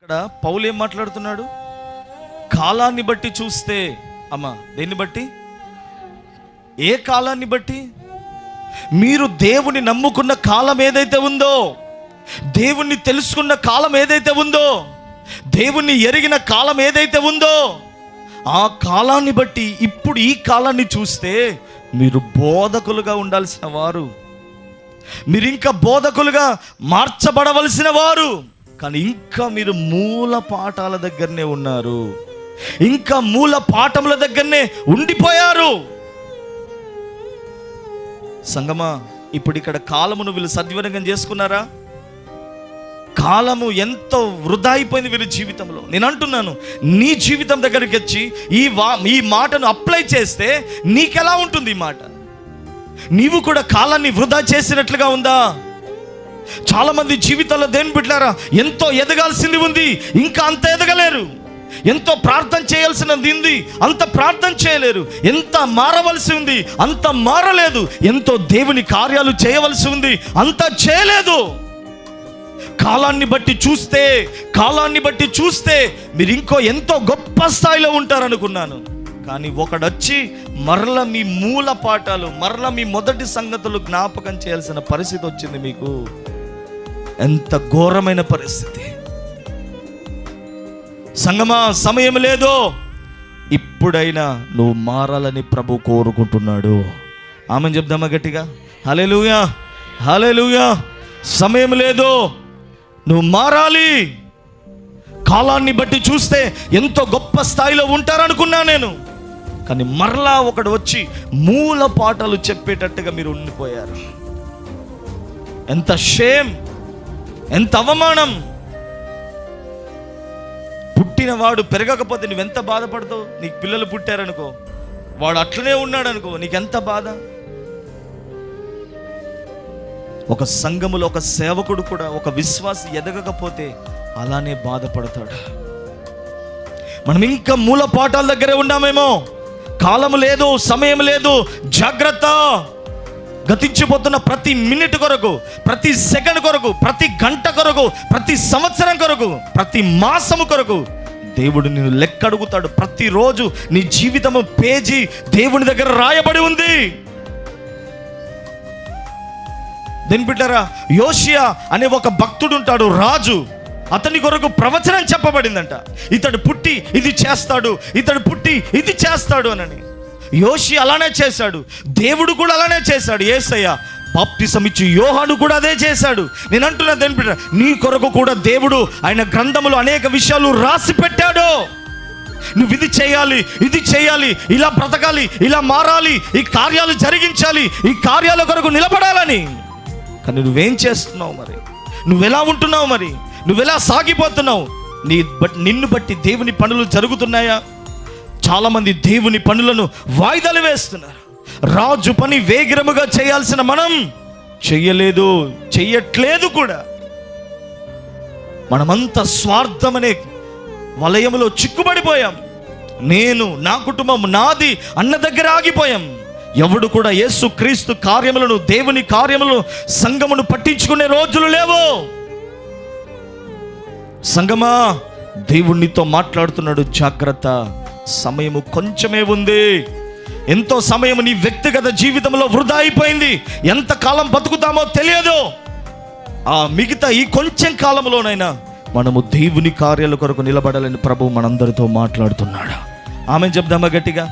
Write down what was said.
ఇక్కడ పౌలు ఏం మాట్లాడుతున్నాడు? కాలాన్ని బట్టి చూస్తే, అమ్మా దేన్ని బట్టి? ఏ కాలాన్ని బట్టి? మీరు దేవుని నమ్ముకున్న కాలం ఏదైతే ఉందో, దేవుణ్ణి తెలుసుకున్న కాలం ఏదైతే ఉందో, దేవుణ్ణి ఎరిగిన కాలం ఏదైతే ఉందో, ఆ కాలాన్ని బట్టి ఇప్పుడు ఈ కాలాన్ని చూస్తే మీరు బోధకులుగా ఉండాల్సిన వారు, మీరు ఇంకా బోధకులుగా మార్చబడవలసిన వారు. కానీ ఇంకా మీరు మూల పాఠాల దగ్గరనే ఉన్నారు, ఇంకా మూల పాఠముల దగ్గరనే ఉండిపోయారు. సంగమా, ఇప్పుడు ఇక్కడ కాలమును వీళ్ళు సద్వినియోగం చేసుకున్నారా? కాలము ఎంతో వృధా అయిపోయింది వీరి జీవితంలో. నేను అంటున్నాను, నీ జీవితం దగ్గరికి వచ్చి ఈ మాటను అప్లై చేస్తే నీకెలా ఉంటుంది ఈ మాట? నీవు కూడా కాలాన్ని వృధా చేసినట్లుగా ఉందా? చాలా మంది జీవితాల్లో దేని బిడ్డలారా, ఎంతో ఎదగాల్సింది ఉంది, ఇంకా అంత ఎదగలేరు. ఎంతో ప్రార్థన చేయాల్సినది ఉంది, అంత ప్రార్థన చేయలేరు. ఎంత మారవలసి ఉంది, అంత మారలేదు. ఎంతో దేవుని కార్యాలు చేయవలసి ఉంది, అంత చేయలేదు. కాలాన్ని బట్టి చూస్తే మీరు ఇంకో ఎంతో గొప్ప స్థాయిలో ఉంటారనుకున్నాను. కానీ ఒకడొచ్చి మరల మీ మూల పాఠాలు, మరల మీ మొదటి సంగతులు జ్ఞాపకం చేయాల్సిన పరిస్థితి వచ్చింది మీకు. ఎంత ఘోరమైన పరిస్థితి! సంగమా, సమయం లేదు. ఇప్పుడైనా నువ్వు మారాలని ప్రభు కోరుకుంటున్నాడు. ఆమెను చెప్దామా గట్టిగా? హల్లెలూయా, హల్లెలూయా. సమయం లేదు, నువ్వు మారాలి. కాలాన్ని బట్టి చూస్తే ఎంతో గొప్ప స్థాయిలో ఉంటారనుకున్నా నేను. కానీ మరలా ఒకడు వచ్చి మూల పాఠాలు చెప్పేటట్టుగా మీరు ఉండిపోయారు. ఎంత షేమ్, ఎంత అవమానం! పుట్టినవాడు పెరగకపోతే నువ్వెంత బాధపడతావు? నీకు పిల్లలు పుట్టారనుకో, వాడు అట్లనే ఉన్నాడు అనుకో, నీకెంత బాధ? ఒక సంఘములో ఒక సేవకుడు కూడా, ఒక విశ్వాసి ఎదగకపోతే అలానే బాధపడతాడు. మనం ఇంకా మూల పాఠాల దగ్గరే ఉన్నామేమో. కాలము లేదు, సమయం లేదు. జాగ్రత్త! గతించిపోతున్న ప్రతి మినిట్ కొరకు, ప్రతి సెకండ్ కొరకు, ప్రతి గంట కొరకు, ప్రతి సంవత్సరం కొరకు, ప్రతి మాసము కొరకు దేవుడు నిన్ను లెక్క అడుగుతాడు. ప్రతిరోజు నీ జీవితము పేజీ దేవుని దగ్గర రాయబడి ఉంది. దేని బిడ్డరా, యోషియా అనే ఒక భక్తుడు ఉంటాడు, రాజు. అతని కొరకు ప్రవచనం చెప్పబడిందంట. ఇతడు పుట్టి ఇది చేస్తాడు, ఇతడు పుట్టి ఇది చేస్తాడు అని. యోషియా అలానే చేశాడు, దేవుడు కూడా అలానే చేశాడు. యేసయ్య బాప్తిసం ఇచ్చి యోహాను కూడా అదే చేశాడు. నేను అంటున్నా, దేని బిడ్డ, నీ కొరకు కూడా దేవుడు ఆయన గ్రంథములో అనేక విషయాలు రాసి పెట్టాడు. నువ్వు ఇది చేయాలి, ఇది చేయాలి, ఇలా బ్రతకాలి, ఇలా మారాలి, ఈ కార్యాలు జరిగించాలి, ఈ కార్యాల కొరకు నిలబడాలని. కానీ నువ్వేం చేస్తున్నావు మరి? నువ్వెలా ఉంటున్నావు మరి? నువ్వెలా సాగిపోతున్నావు? నిన్ను బట్టి దేవుని పనులు జరుగుతున్నాయా? చాలామంది దేవుని పనులను వాయిదాలు వేస్తున్నారు. రాజు పని వేగిరముగా చేయాల్సిన మనం చెయ్యట్లేదు కూడా. మనమంతా స్వార్థమనే వలయములో చిక్కుబడిపోయాం. నేను, నా కుటుంబం, నాది అన్న దగ్గర ఆగిపోయాం. ఎవడు కూడా యేసు క్రీస్తు కార్యములను, దేవుని కార్యములను, సంఘమును పట్టించుకునే రోజులు లేవు. సంగమా, దేవునితో మాట్లాడుతున్నాడు, జాగ్రత్త, సమయము కొంచెమే ఉంది. ఎంతో సమయం నీ వ్యక్తిగత జీవితంలో వృధా అయిపోయింది. ఎంతకాలం బతుకుతామో తెలియదు. ఆ మిగతా ఈ కొంచెం కాలంలోనైనా మనము దేవుని కార్యాల కొరకు నిలబడాలని ప్రభు మనందరితో మాట్లాడుతున్నాడు. ఆమె చెప్దామా గట్టిగా?